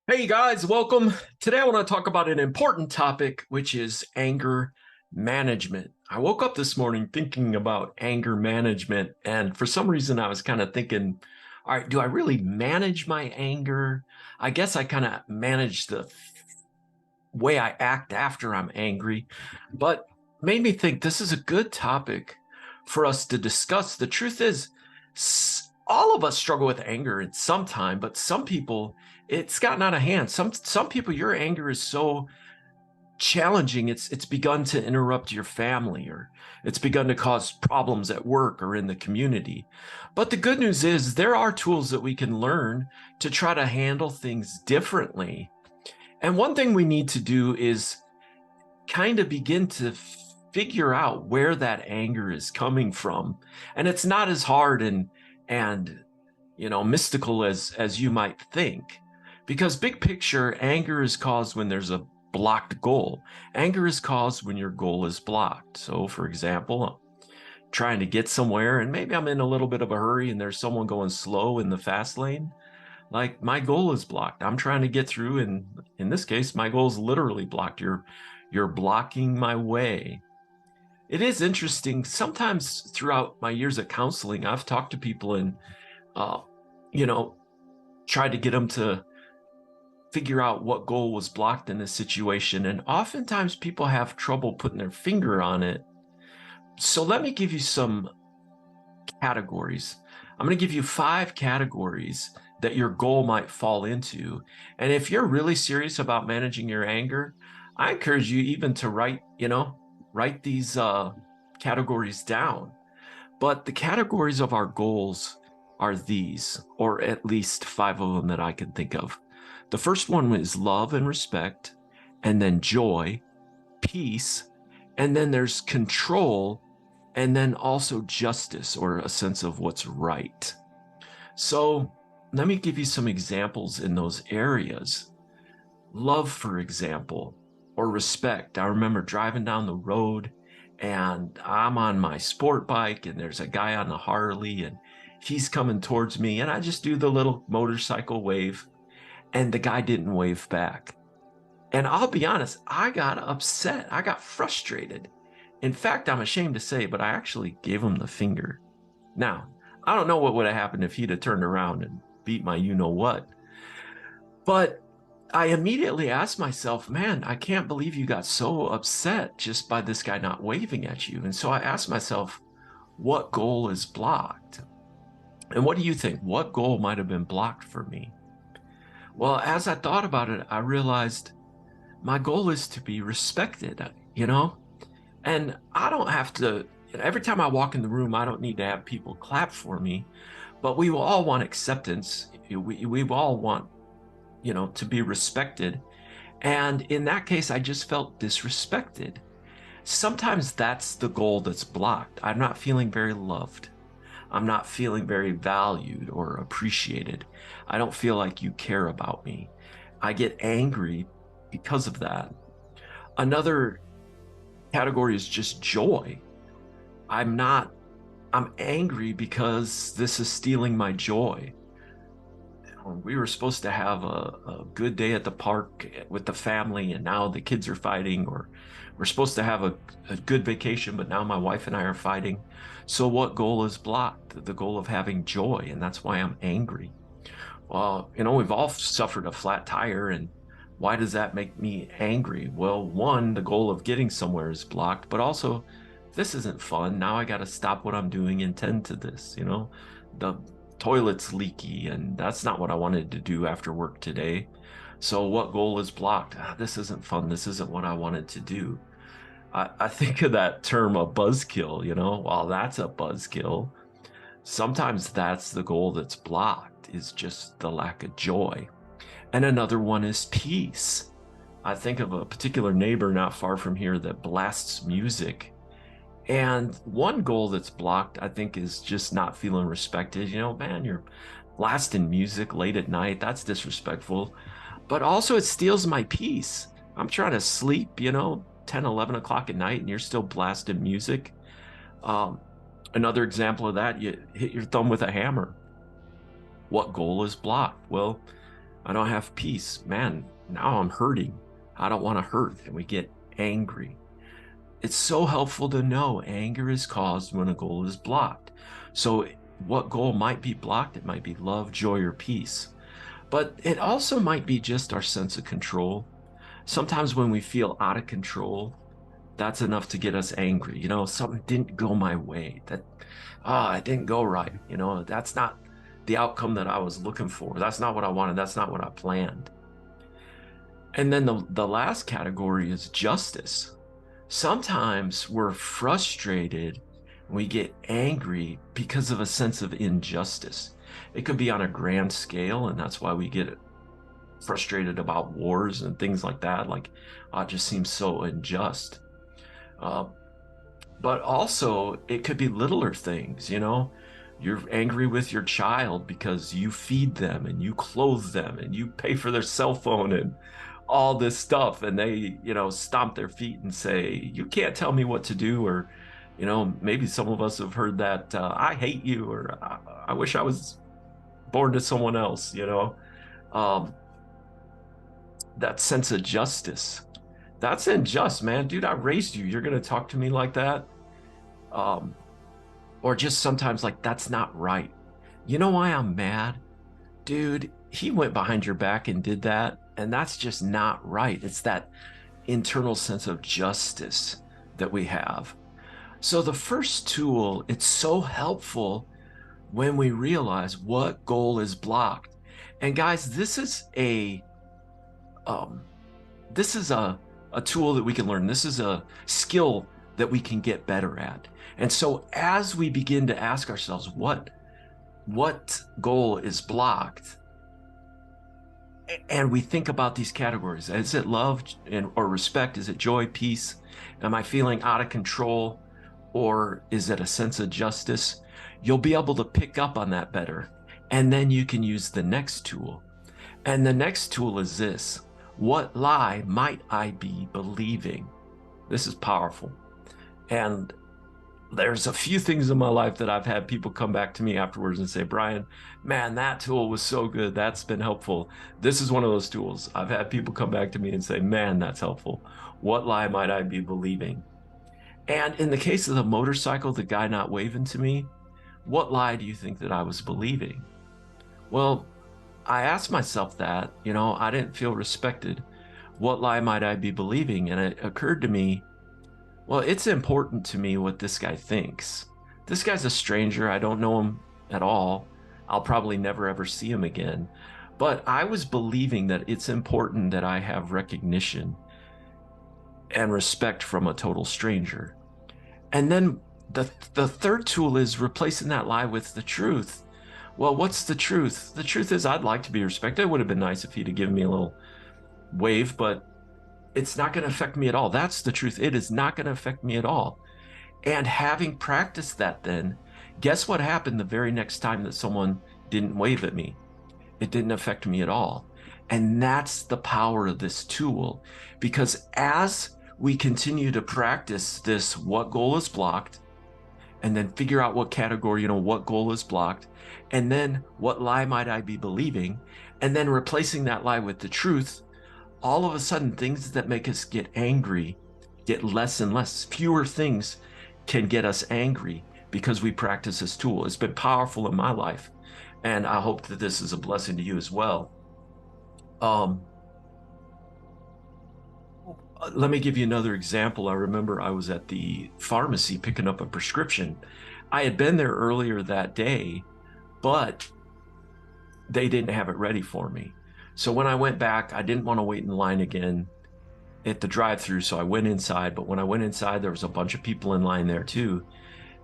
Hey guys, welcome. Today I want to talk about an important topic, which is anger management. I woke up this morning thinking about anger management, and for some reason I was kind of thinking, all right, do I really manage my anger? I guess I kind of manage the way I act after I'm angry, but made me think this is a good topic for us to discuss. The truth is, all of us struggle with anger at some time, but some people it's gotten out of hand. Some people, your anger is so challenging, it's begun to interrupt your family, or it's begun to cause problems at work or in the community. But the good news is there are tools that we can learn to try to handle things differently. And one thing we need to do is kind of begin to figure out where that anger is coming from. And it's not as hard and mystical as you might think. Because big picture, anger is caused when there's a blocked goal. Anger is caused when your goal is blocked. So for example, I'm trying to get somewhere and maybe I'm in a little bit of a hurry and there's someone going slow in the fast lane. Like my goal is blocked. I'm trying to get through, and in this case, my goal is literally blocked. You're blocking my way. It is interesting. Sometimes throughout my years of counseling, I've talked to people and uh, you know, tried to get them to figure out what goal was blocked in this situation. And oftentimes people have trouble putting their finger on it. So let me give you some categories. I'm going to give you 5 categories that your goal might fall into. And if you're really serious about managing your anger, I encourage you even to write these categories down. But the categories of our goals are these, or at least 5 of them that I can think of. The first one is love and respect, and then joy, peace, and then there's control, and then also justice, or a sense of what's right. So let me give you some examples in those areas. Love, for example, or respect. I remember driving down the road and I'm on my sport bike and there's a guy on the Harley and he's coming towards me and I just do the little motorcycle wave and the guy didn't wave back. And I'll be honest, I got upset. I got frustrated. In fact, I'm ashamed to say, but I actually gave him the finger. Now, I don't know what would have happened if he'd have turned around and beat my you know what. But I immediately asked myself, man, I can't believe you got so upset just by this guy not waving at you. And so I asked myself, what goal is blocked? And what do you think? What goal might have been blocked for me? Well, as I thought about it, I realized my goal is to be respected. And I don't have to, every time I walk in the room, I don't need to have people clap for me, but we will all want acceptance. We all want, to be respected. And in that case, I just felt disrespected. Sometimes that's the goal that's blocked. I'm not feeling very loved. I'm not feeling very valued or appreciated. I don't feel like you care about me. I get angry because of that. Another category is just joy. I'm not, I'm angry because this is stealing my joy. We were supposed to have a good day at the park with the family, and now the kids are fighting, or we're supposed to have a good vacation, but now my wife and I are fighting. So, what goal is blocked? The goal of having joy, and that's why I'm angry. Well, we've all suffered a flat tire, and why does that make me angry? Well, one, the goal of getting somewhere is blocked, but also, this isn't fun. Now I got to stop what I'm doing and tend to this. The toilet's leaky, and that's not what I wanted to do after work today. So, what goal is blocked? This isn't fun. This isn't what I wanted to do. I think of that term a buzzkill. While that's a buzzkill, sometimes that's the goal that's blocked, is just the lack of joy. And another one is peace. I think of a particular neighbor not far from here that blasts music. And one goal that's blocked, I think, is just not feeling respected. Man, you're blasting music late at night. That's disrespectful. But also, it steals my peace. I'm trying to sleep, 10, 11 o'clock at night, and you're still blasting music. Um, Another example of that, you hit your thumb with a hammer. What goal is blocked? Well, I don't have peace. Man, now I'm hurting. I don't want to hurt. And we get angry. It's so helpful to know anger is caused when a goal is blocked. So what goal might be blocked? It might be love, joy, or peace. But it also might be just our sense of control. Sometimes when we feel out of control, that's enough to get us angry. Something didn't go my way. It didn't go right. That's not the outcome that I was looking for. That's not what I wanted. That's not what I planned. And then the last category is justice. Sometimes we're frustrated, we get angry because of a sense of injustice. It could be on a grand scale, and that's why we get frustrated about wars and things like that. Like, it just seems so unjust. But also, it could be littler things. You're angry with your child because you feed them and you clothe them and you pay for their cell phone and all this stuff, and they stomp their feet and say, you can't tell me what to do. Or maybe some of us have heard that, I hate you, or I wish I was born to someone else. um, that sense of justice, that's unjust, man. Dude, I raised you, you're gonna talk to me like that? um, or just sometimes like, that's not right. You know why I'm mad? Dude, he went behind your back and did that, and that's just not right. It's that internal sense of justice that we have. So the first tool, it's so helpful when we realize what goal is blocked. And guys, um, this is a tool that we can learn. This is a skill that we can get better at. And so as we begin to ask ourselves, what goal is blocked, and we think about these categories, is it love or respect? Is it joy, peace? Am I feeling out of control? Or is it a sense of justice? You'll be able to pick up on that better. And then you can use the next tool. And the next tool is this: what lie might I be believing? This is powerful. And there's a few things in my life that I've had people come back to me afterwards and say, Brian, man, that tool was so good. That's been helpful. This is one of those tools. I've had people come back to me and say, man, that's helpful. What lie might I be believing? And in the case of the motorcycle, the guy not waving to me, what lie do you think that I was believing? Well, I asked myself that. I didn't feel respected. What lie might I be believing? And it occurred to me, well, it's important to me what this guy thinks. This guy's a stranger. I don't know him at all. I'll probably never ever see him again. But I was believing that it's important that I have recognition and respect from a total stranger. And then the third tool is replacing that lie with the truth. Well, what's the truth? The truth is, I'd like to be respected. It would have been nice if he'd have given me a little wave, but it's not going to affect me at all. That's the truth. It is not going to affect me at all. And having practiced that, then guess what happened the very next time that someone didn't wave at me? It didn't affect me at all. And that's the power of this tool, because as we continue to practice this, what goal is blocked, and then figure out what category, what goal is blocked, and then what lie might I be believing, and then replacing that lie with the truth, all of a sudden things that make us get angry get less and less. Fewer things can get us angry because we practice this tool. It's been powerful in my life, and I hope that this is a blessing to you as well. Let me give you another example. I remember I was at the pharmacy picking up a prescription. I had been there earlier that day, but they didn't have it ready for me. So when I went back, I didn't want to wait in line again at the drive-through, so I went inside. But when I went inside, there was a bunch of people in line there too.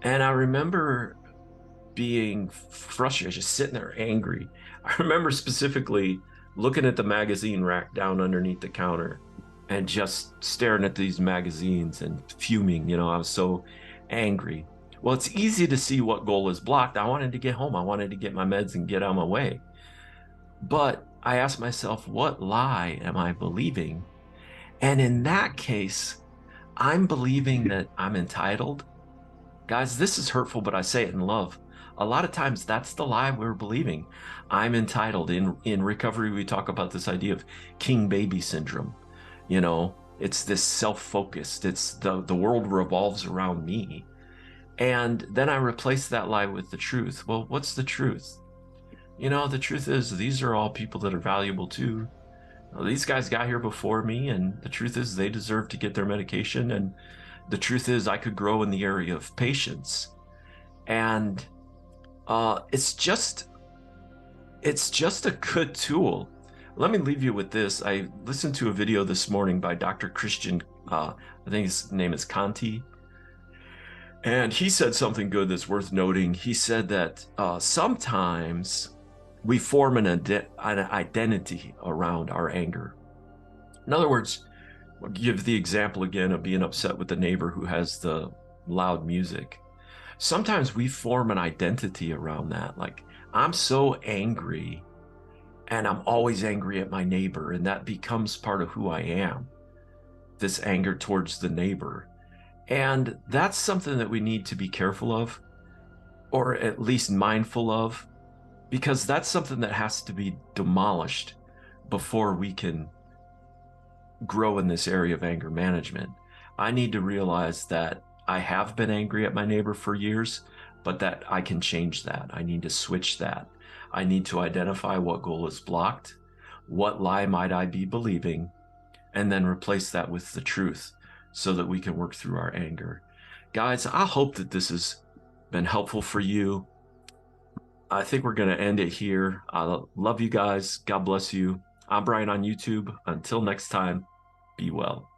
And I remember being frustrated, just sitting there angry. I remember specifically looking at the magazine rack down underneath the counter and just staring at these magazines and fuming. I was so angry. Well, it's easy to see what goal is blocked. I wanted to get home. I wanted to get my meds and get out of my way. But I asked myself, what lie am I believing? And in that case, I'm believing that I'm entitled. Guys, this is hurtful, but I say it in love. A lot of times that's the lie we're believing. I'm entitled. In recovery, we talk about this idea of king baby syndrome. You know, it's this self-focused, it's the world revolves around me. And then I replace that lie with the truth. Well, what's the truth? The truth is these are all people that are valuable too. These guys got here before me, and the truth is they deserve to get their medication. And the truth is I could grow in the area of patience. And it's just a good tool. Let me leave you with this. I listened to a video this morning by Dr. Christian, I think his name is Conti, and he said something good that's worth noting. He said that sometimes we form an identity around our anger. In other words, I'll give the example again of being upset with the neighbor who has the loud music. Sometimes we form an identity around that. Like, I'm so angry and I'm always angry at my neighbor, and that becomes part of who I am, this anger towards the neighbor. And that's something that we need to be careful of, or at least mindful of, because that's something that has to be demolished before we can grow in this area of anger management. I need to realize that I have been angry at my neighbor for years, but that I can change that. I need to switch that. I need to identify what goal is blocked, what lie might I be believing, and then replace that with the truth so that we can work through our anger. Guys, I hope that this has been helpful for you. I think we're going to end it here. I love you guys. God bless you. I'm Brian on YouTube. Until next time, be well.